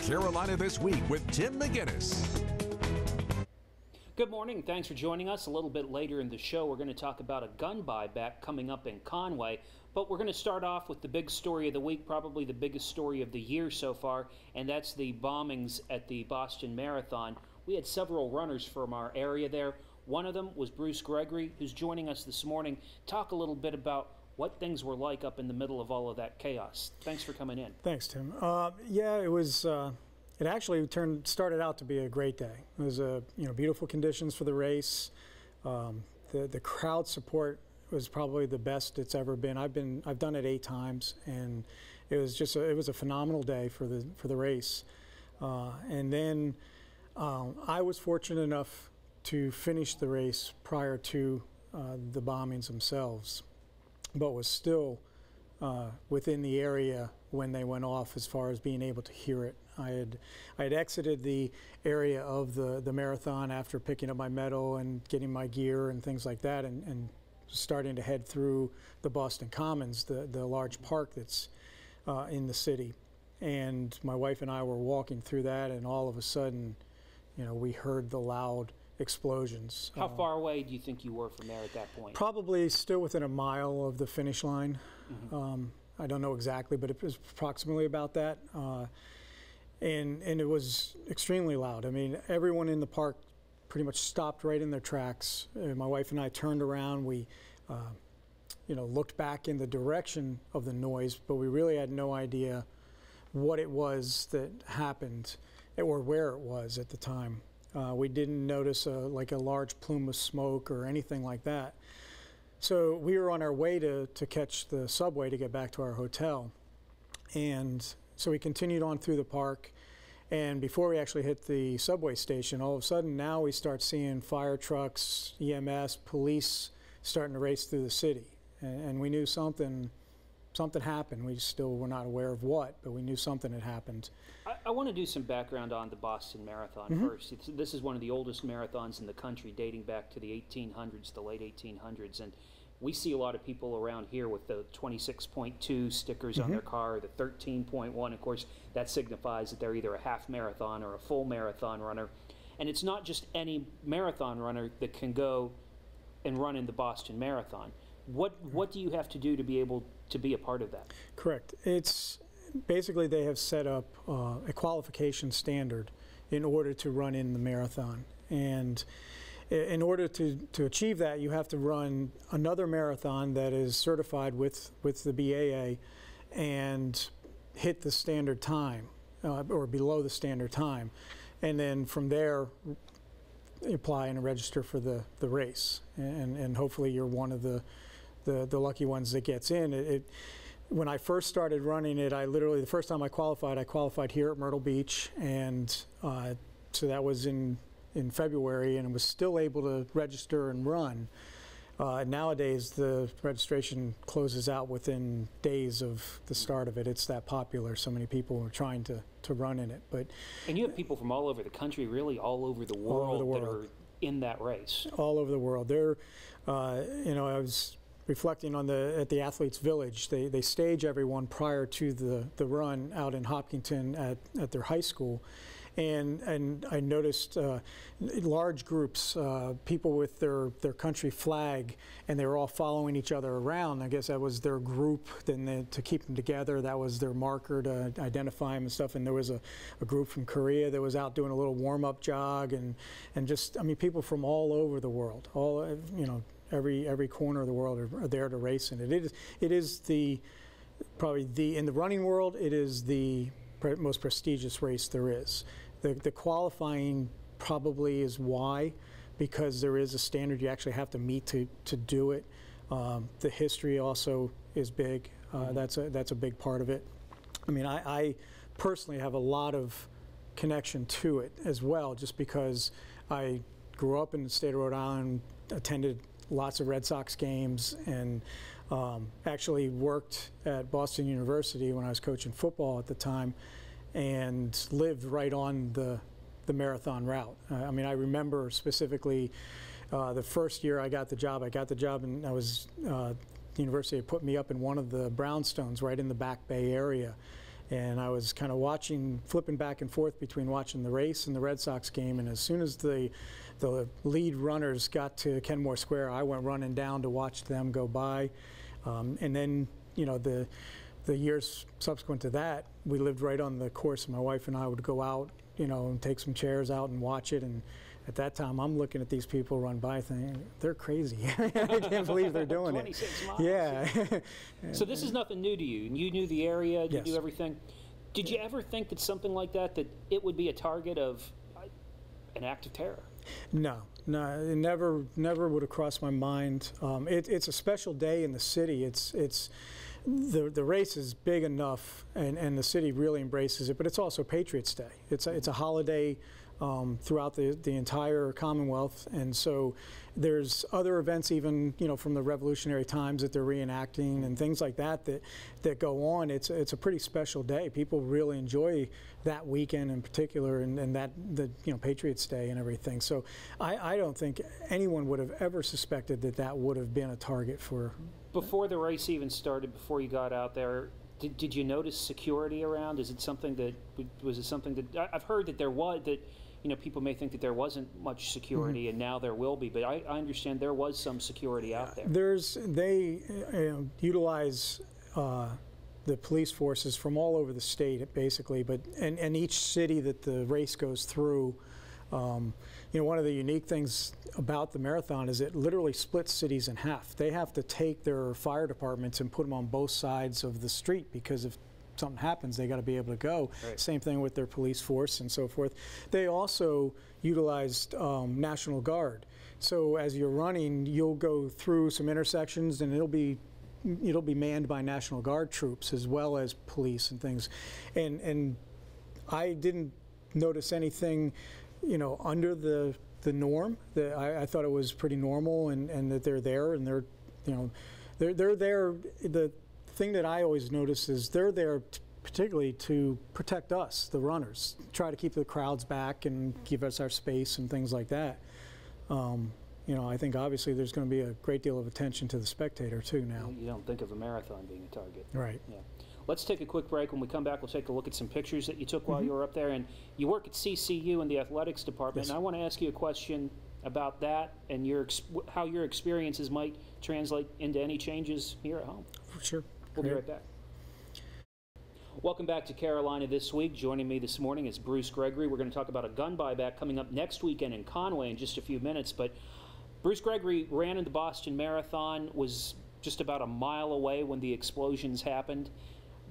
Carolina This Week with Tim McGinnis. Good morning. Thanks for joining us. A little bit later in the show, we're going to talk about a gun buyback coming up in Conway. But we're going to start off with the big story of the week, probably the biggest story of the year so far, and that's the bombings at the Boston Marathon. We had several runners from our area there. One of them was Bruce Gregory, who's joining us this morning. Talk a little bit about what things were like up in the middle of all of that chaos. Thanks for coming in. Thanks, Tim. Yeah, it was. It actually started out to be a great day. It was beautiful conditions for the race. The crowd support was probably the best it's ever been. I've done it 8 times, and it was a phenomenal day for the race. And then I was fortunate enough to finish the race prior to the bombings themselves, but was still within the area when they went off as far as being able to hear it. I had exited the area of the marathon after picking up my medal and getting my gear and things like that, and starting to head through the Boston Commons, the large park that's in the city. And my wife and I were walking through that, and all of a sudden, we heard the loud explosions. How far away do you think you were from there at that point? Probably still within a mile of the finish line. Mm-hmm. I don't know exactly, but it was approximately about that. And it was extremely loud. I mean, everyone in the park pretty much stopped right in their tracks. My wife and I turned around. We, looked back in the direction of the noise, but we really had no idea what it was that happened or where it was at the time. We didn't notice a large plume of smoke or anything like that. So we were on our way to catch the subway to get back to our hotel. And so we continued on through the park. And before we actually hit the subway station, all of a sudden now we start seeing fire trucks, EMS, police starting to race through the city. And we knew something happened. We still were not aware of what, but we knew something had happened. I want to do some background on the Boston Marathon first. This is one of the oldest marathons in the country, dating back to the 1800s, the late 1800s. And we see a lot of people around here with the 26.2 stickers on their car, the 13.1. Of course, that signifies that they're either a half marathon or a full marathon runner. And it's not just any marathon runner that can go and run in the Boston Marathon. What do you have to do to be able to be a part of that? Correct. It's basically they have set up a qualification standard in order to run in the marathon. And in order to achieve that, you have to run another marathon that is certified with the BAA and hit the standard time or below the standard time. And then from there, apply and register for the race. And hopefully you're one of the lucky ones that gets in. When I first started running it, the first time I qualified here at Myrtle Beach, and so that was in February, and was still able to register and run. Nowadays, the registration closes out within days of the start of it. It's that popular. So many people are trying to run in it. And you have people from all over the country, really all over the world, that are in that race. All over the world. I was reflecting on at the Athletes Village. They stage everyone prior to the run out in Hopkinton at their high school. And I noticed large groups, people with their country flag, and they were all following each other around. I guess that was their group, then to keep them together. That was their marker to identify them and stuff. And there was a group from Korea that was out doing a little warm-up jog, and just, I mean, people from all over the world, every corner of the world are there to race in it. It is probably in the running world, it is the most prestigious race there is. The qualifying probably is why, because there is a standard you actually have to meet to do it. The history also is big. That's a big part of it. I mean, I personally have a lot of connection to it as well, just because I grew up in the state of Rhode Island, attended lots of Red Sox games, and actually worked at Boston University when I was coaching football at the time, and lived right on the marathon route. I mean, I remember specifically the first year I got the job, and the university had put me up in one of the brownstones right in the Back Bay area. And I was kind of flipping back and forth between watching the race and the Red Sox game. And as soon as the lead runners got to Kenmore Square, I went running down to watch them go by. And then, you know, the years subsequent to that, we lived right on the course. My wife and I would go out, you know, and take some chairs out and watch it. And at that time, I'm looking at these people run by thinking, they're crazy. I can't believe they're doing 26 it. miles. Yeah. So this is nothing new to you, and you knew the area, you Yes. knew everything. Did you ever think that something like that it would be a target of an act of terror? No, it never would have crossed my mind. It's a special day in the city. The race is big enough, and the city really embraces it. But it's also Patriots Day. It's a holiday throughout the entire Commonwealth, and so there's other events, even, you know, from the Revolutionary times that they're reenacting and things like that go on. It's a pretty special day. People really enjoy that weekend in particular, and the you know, Patriots Day and everything. So I don't think anyone would have ever suspected that would have been a target for. Before the race even started, before you got out there, did you notice security around? Was it something that I've heard that there was, that, you know, people may think that there wasn't much security, and now there will be, but I understand there was some security out there. They utilize the police forces from all over the state, basically, but and each city that the race goes through. You know, one of the unique things about the marathon is it literally splits cities in half. They have to take their fire departments and put them on both sides of the street, because if something happens, they got to be able to go. Right. Same thing with their police force and so forth. They also utilized National Guard. So as you're running, you'll go through some intersections, and it'll be manned by National Guard troops as well as police and things. And I didn't notice anything, you know, under the norm. I thought it was pretty normal, and that they're there, and they're, you know, they're there. The thing that I always notice is they're there particularly to protect us, the runners, try to keep the crowds back and give us our space and things like that. You know, I think obviously there's going to be a great deal of attention to the spectator too now. You don't think of a marathon being a target. Right. Yeah. Let's take a quick break. When we come back, we'll take a look at some pictures that you took while you were up there. And you work at CCU in the athletics department. Yes. And I want to ask you a question about that and how your experiences might translate into any changes here at home. Sure. We'll be right back. Welcome back to Carolina This Week. Joining me this morning is Bruce Gregory. We're going to talk about a gun buyback coming up next weekend in Conway in just a few minutes. But Bruce Gregory ran in the Boston Marathon, was just about a mile away when the explosions happened.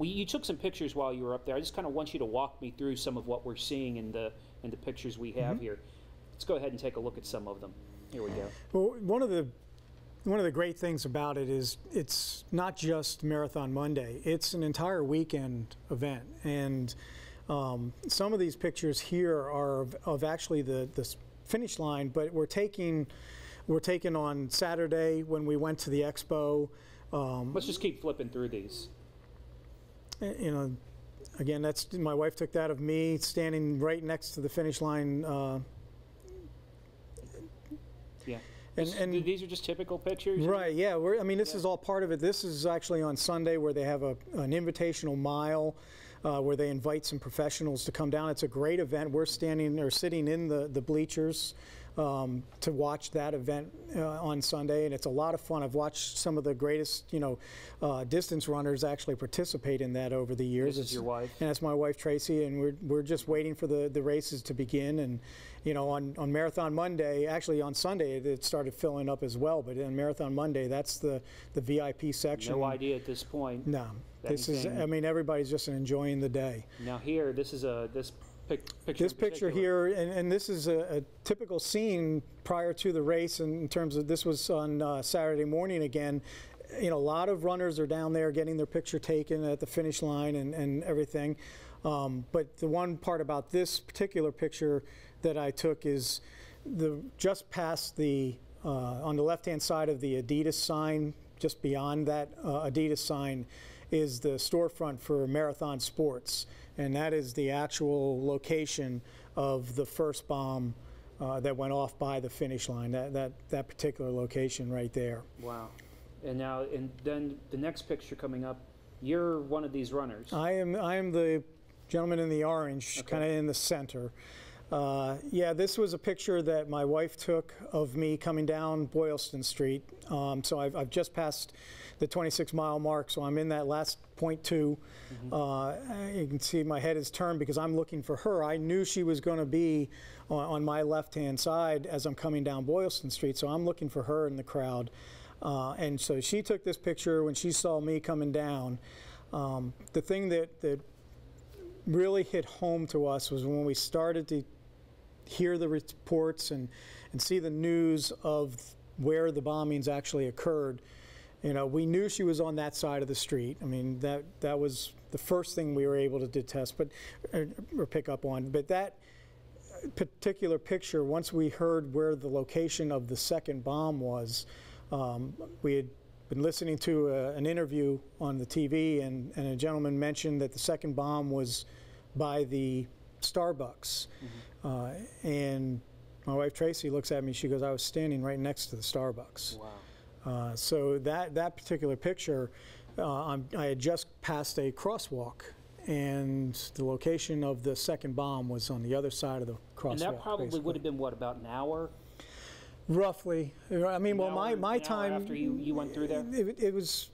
You took some pictures while you were up there. I just kind of want you to walk me through some of what we're seeing in the pictures we have here. Let's go ahead and take a look at some of them. Here we go. Well, one of the great things about it is it's not just Marathon Monday. It's an entire weekend event, and some of these pictures here are of actually the finish line, but we're taken on Saturday when we went to the expo. Let's just keep flipping through these. You know, again, my wife took that of me standing right next to the finish line. Yeah. And these are just typical pictures? Right, yeah. I mean, this is all part of it. This is actually on Sunday where they have an invitational mile where they invite some professionals to come down. It's a great event. We're sitting in the bleachers to watch that event on Sunday, and it's a lot of fun. I've watched some of the greatest, you know, distance runners actually participate in that over the years. This is your wife? And that's my wife, Tracy, and we're just waiting for the races to begin. And you know, on Marathon Monday, actually on Sunday it started filling up as well, but on Marathon Monday, that's the VIP section. No idea at this point. No, I mean, everybody's just enjoying the day. Now here, this is this picture here, and this is a typical scene prior to the race in terms of, this was on Saturday morning again. You know, a lot of runners are down there getting their picture taken at the finish line and everything. But the one part about this particular picture that I took is just past on the left-hand side of the Adidas sign, just beyond that Adidas sign, is the storefront for Marathon Sports. And that is the actual location of the first bomb that went off by the finish line, that particular location right there. Wow. And then the next picture coming up You're one of these runners. I am the gentleman in the orange, Okay. kind of in the center. Yeah, this was a picture that my wife took of me coming down Boylston Street. So I've just passed the 26-mile mark, so I'm in that last .2. You can see my head is turned because I'm looking for her. I knew she was going to be on my left-hand side as I'm coming down Boylston Street, so I'm looking for her in the crowd. And so she took this picture when she saw me coming down. The thing that really hit home to us was when we started to hear the reports and see the news of where the bombings actually occurred. You know, we knew she was on that side of the street. I mean, that was the first thing we were able to detect, or pick up on. But that particular picture, once we heard where the location of the second bomb was, we had been listening to an interview on the TV, and a gentleman mentioned that the second bomb was by the Starbucks. And my wife Tracy looks at me, she goes, I was standing right next to the Starbucks. Wow. So that particular picture, I had just passed a crosswalk, and the location of the second bomb was on the other side of the crosswalk. And that probably would have been, what, about an hour? Roughly. I mean, well, my time, after you went through there? It was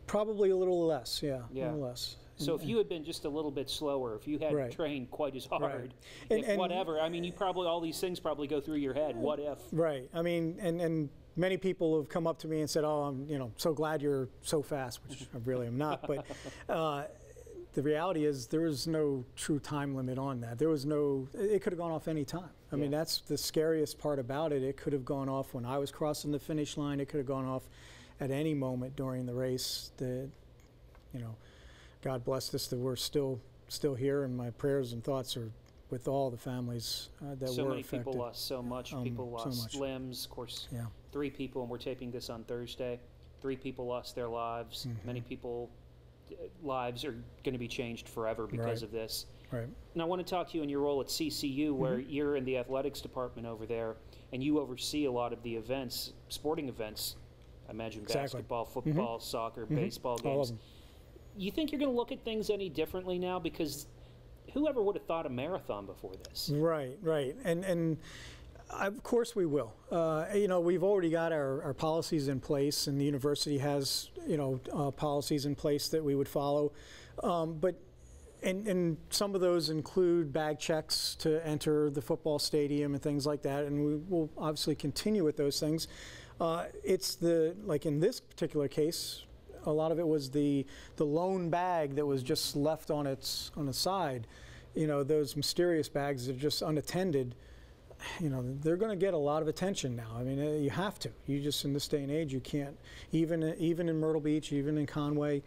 probably a little less, yeah. Yeah. A little less. So if you had been just a little bit slower, if you hadn't Right. trained quite as hard, Right. if And whatever, I mean, you probably, all these things probably go through your head. What if? Right. I mean, and many people have come up to me and said, "Oh, I'm so glad you're so fast," which I really am not. But the reality is, there was no true time limit on that. There was no. It could have gone off any time. I mean, that's the scariest part about it. It could have gone off when I was crossing the finish line. It could have gone off at any moment during the race. God bless us that we're still here, and my prayers and thoughts are with all the families that So were many affected. people lost so much. People so lost much. limbs. Of course, Yeah. 3 people, and we're taping this on Thursday. 3 people lost their lives. Many people lives are going to be changed forever because Right. of this. Right. And I want to talk to you in your role at CCU, where you're in the athletics department over there, and you oversee a lot of the events, sporting events. I imagine Exactly. basketball, football, soccer, baseball All of games. them. You think you're going to look at things any differently now? Because whoever would have thought a marathon before this? Right, right. And of course we will. We've already got our policies in place, and the university has, policies in place that we would follow. And some of those include bag checks to enter the football stadium and things like that, and we will obviously continue with those things. It's like in this particular case, a lot of it was the lone bag that was just left on the side. Those mysterious bags that are just unattended. They're going to get a lot of attention now. I mean, you have to. You just, in this day and age, you can't. Even in Myrtle Beach, even in Conway,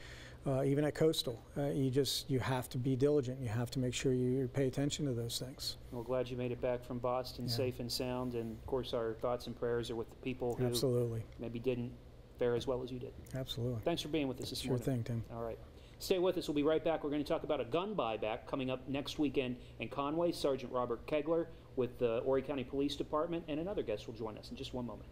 even at Coastal, you have to be diligent. You have to make sure you pay attention to those things. We're glad you made it back from Boston safe and sound, and of course our thoughts and prayers are with the people who Absolutely. maybe didn't fare as well as you did. Absolutely. Thanks for being with us this Sure morning. thing, Tim. All right. Stay with us. We'll be right back. We're going to talk about a gun buyback coming up next weekend in Conway. Sergeant Robert Kegler with the Horry County Police Department and another guest will join us in just one moment.